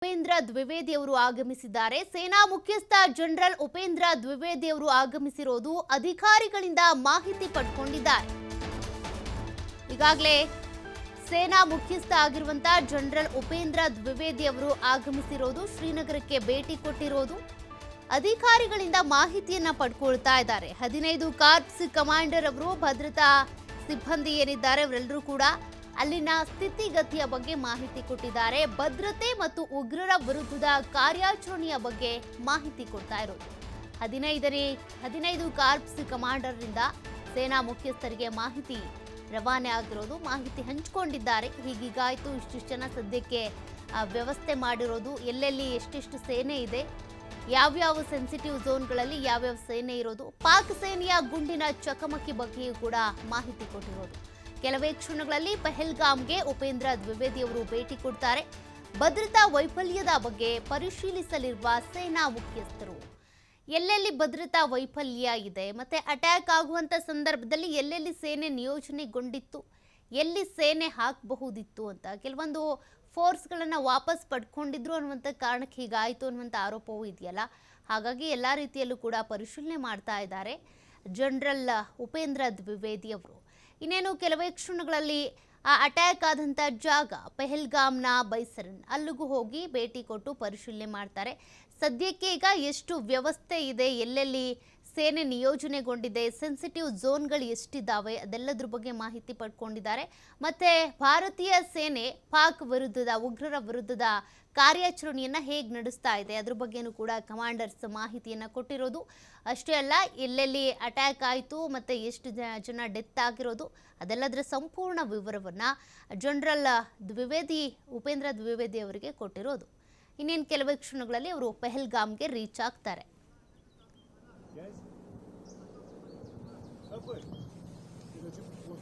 ಉಪೇಂದ್ರ ದ್ವಿವೇದಿ ಅವರು ಆಗಮಿಸಿದ್ದಾರೆ. ಸೇನಾ ಮುಖ್ಯಸ್ಥ ಜನರಲ್ ಉಪೇಂದ್ರ ದ್ವಿವೇದಿ ಅವರು ಆಗಮಿಸಿರೋದು ಅಧಿಕಾರಿಗಳಿಂದ ಮಾಹಿತಿ ಪಡೆದುಕೊಂಡಿದ್ದಾರೆ. ಈಗಾಗಲೇ ಸೇನಾ ಮುಖ್ಯಸ್ಥ ಆಗಿರುವಂತಹ ಜನರಲ್ ಉಪೇಂದ್ರ ದ್ವಿವೇದಿ ಅವರು ಆಗಮಿಸಿರೋದು, ಶ್ರೀನಗರಕ್ಕೆ ಭೇಟಿ ಕೊಟ್ಟಿರೋದು, ಅಧಿಕಾರಿಗಳಿಂದ ಮಾಹಿತಿಯನ್ನ ಪಡ್ಕೊಳ್ತಾ ಇದ್ದಾರೆ. 15 ಕಾರ್ಪ್ಸ್ ಕಮಾಂಡರ್ ಅವರು, ಭದ್ರತಾ ಸಿಬ್ಬಂದಿ ಏನಿದ್ದಾರೆ ಅವರೆಲ್ಲರೂ ಕೂಡ ಅಲ್ಲಿನ ಸ್ಥಿತಿಗತಿಯ ಬಗ್ಗೆ ಮಾಹಿತಿ ಕೊಟ್ಟಿದ್ದಾರೆ. ಭದ್ರತೆ ಮತ್ತು ಉಗ್ರರ ವಿರುದ್ಧದ ಕಾರ್ಯಾಚರಣೆಯ ಬಗ್ಗೆ ಮಾಹಿತಿ ಕೊಡ್ತಾ ಇರೋದು. 15 ಕಾರ್ಪ್ಸ್ ಕಮಾಂಡರ್ರಿಂದ ಸೇನಾ ಮುಖ್ಯಸ್ಥರಿಗೆ ಮಾಹಿತಿ ರವಾನೆ ಆಗಿರೋದು, ಮಾಹಿತಿ ಹಂಚಿಕೊಂಡಿದ್ದಾರೆ. ಹೀಗಾಯ್ತು, ಇಷ್ಟು ಜನ ಸದ್ಯಕ್ಕೆ ವ್ಯವಸ್ಥೆ ಮಾಡಿರೋದು, ಎಲ್ಲೆಲ್ಲಿ ಎಷ್ಟೆಷ್ಟು ಸೇನೆ ಇದೆ, ಯಾವ್ಯಾವ ಸೆನ್ಸಿಟಿವ್ ಝೋನ್ಗಳಲ್ಲಿ ಯಾವ್ಯಾವ ಸೇನೆ ಇರೋದು, ಪಾಕ್ ಸೇನೆಯ ಗುಂಡಿನ ಚಕಮಕಿ ಬಗ್ಗೆಯೂ ಕೂಡ ಮಾಹಿತಿ ಕೊಟ್ಟಿರೋದು. ಕೆಲವೇ ಕ್ಷಣಗಳಲ್ಲಿ ಪಹಲ್ಗಾಮ್ಗೆ ಉಪೇಂದ್ರ ದ್ವಿವೇದಿ ಅವರು ಭೇಟಿ ಕೊಡ್ತಾರೆ. ಭದ್ರತಾ ವೈಫಲ್ಯದ ಬಗ್ಗೆ ಪರಿಶೀಲಿಸಲಿರುವ ಸೇನಾ ಮುಖ್ಯಸ್ಥರು, ಎಲ್ಲೆಲ್ಲಿ ಭದ್ರತಾ ವೈಫಲ್ಯ ಇದೆ, ಮತ್ತೆ ಅಟ್ಯಾಕ್ ಆಗುವಂತ ಸಂದರ್ಭದಲ್ಲಿ ಎಲ್ಲೆಲ್ಲಿ ಸೇನೆ ನಿಯೋಜನೆಗೊಂಡಿತ್ತು, ಎಲ್ಲಿ ಸೇನೆ ಹಾಕಬಹುದಿತ್ತು ಅಂತ ಕೆಲವೊಂದು ಫೋರ್ಸ್ಗಳನ್ನು ವಾಪಸ್ ಪಡ್ಕೊಂಡಿದ್ರು ಅನ್ನುವಂಥ ಕಾರಣಕ್ಕೆ ಹೀಗಾಯಿತು ಅನ್ನುವಂಥ ಆರೋಪವೂ ಇದೆಯಲ್ಲ. ಹಾಗಾಗಿ ಎಲ್ಲ ರೀತಿಯಲ್ಲೂ ಕೂಡ ಪರಿಶೀಲನೆ ಮಾಡ್ತಾ ಇದ್ದಾರೆ ಜನರಲ್ ಉಪೇಂದ್ರ ದ್ವಿವೇದಿ ಅವರು. ಇನ್ನೇನು ಕೆಲವೇ ಕ್ಷಣಗಳಲ್ಲಿ ಆ ಅಟ್ಯಾಕ್ ಆದಂಥ ಜಾಗ ಪಹಲ್ಗಾಮ್ನ ಬೈಸರನ್, ಅಲ್ಲಿಗೂ ಹೋಗಿ ಭೇಟಿ ಕೊಟ್ಟು ಪರಿಶೀಲನೆ ಮಾಡ್ತಾರೆ. ಸದ್ಯಕ್ಕೆ ಈಗ ಎಷ್ಟು ವ್ಯವಸ್ಥೆ ಇದೆ, ಎಲ್ಲೆಲ್ಲಿ ಸೇನೆ ನಿಯೋಜನೆಗೊಂಡಿದೆ, ಸೆನ್ಸಿಟಿವ್ ಝೋನ್ಗಳು ಎಷ್ಟಿದ್ದಾವೆ, ಅದೆಲ್ಲದ್ರ ಬಗ್ಗೆ ಮಾಹಿತಿ ಪಡ್ಕೊಂಡಿದ್ದಾರೆ. ಮತ್ತೆ ಭಾರತೀಯ ಸೇನೆ ಪಾಕ್ ವಿರುದ್ಧದ, ಉಗ್ರರ ವಿರುದ್ಧದ ಕಾರ್ಯಾಚರಣೆಯನ್ನು ಹೇಗೆ ನಡೆಸ್ತಾ ಇದೆ ಅದ್ರ ಬಗ್ಗೆನೂ ಕೂಡ ಕಮಾಂಡರ್ಸ್ ಮಾಹಿತಿಯನ್ನು ಕೊಟ್ಟಿರೋದು. ಅಷ್ಟೇ ಅಲ್ಲ, ಎಲ್ಲೆಲ್ಲಿ ಅಟ್ಯಾಕ್ ಆಯಿತು ಮತ್ತು ಎಷ್ಟು ಜನ ಡೆತ್ ಆಗಿರೋದು ಅದೆಲ್ಲದರ ಸಂಪೂರ್ಣ ವಿವರವನ್ನು ಜನರಲ್ ಉಪೇಂದ್ರ ದ್ವಿವೇದಿ ಅವರಿಗೆ ಕೊಟ್ಟಿರೋದು. ಇನ್ನೇನು ಕೆಲವೇ ಕ್ಷಣಗಳಲ್ಲಿ ಅವರು ಪಹಲ್ಗಾಮ್ಗೆ ರೀಚ್ ಆಗ್ತಾರೆ. Yes. Какой? Это типа вот.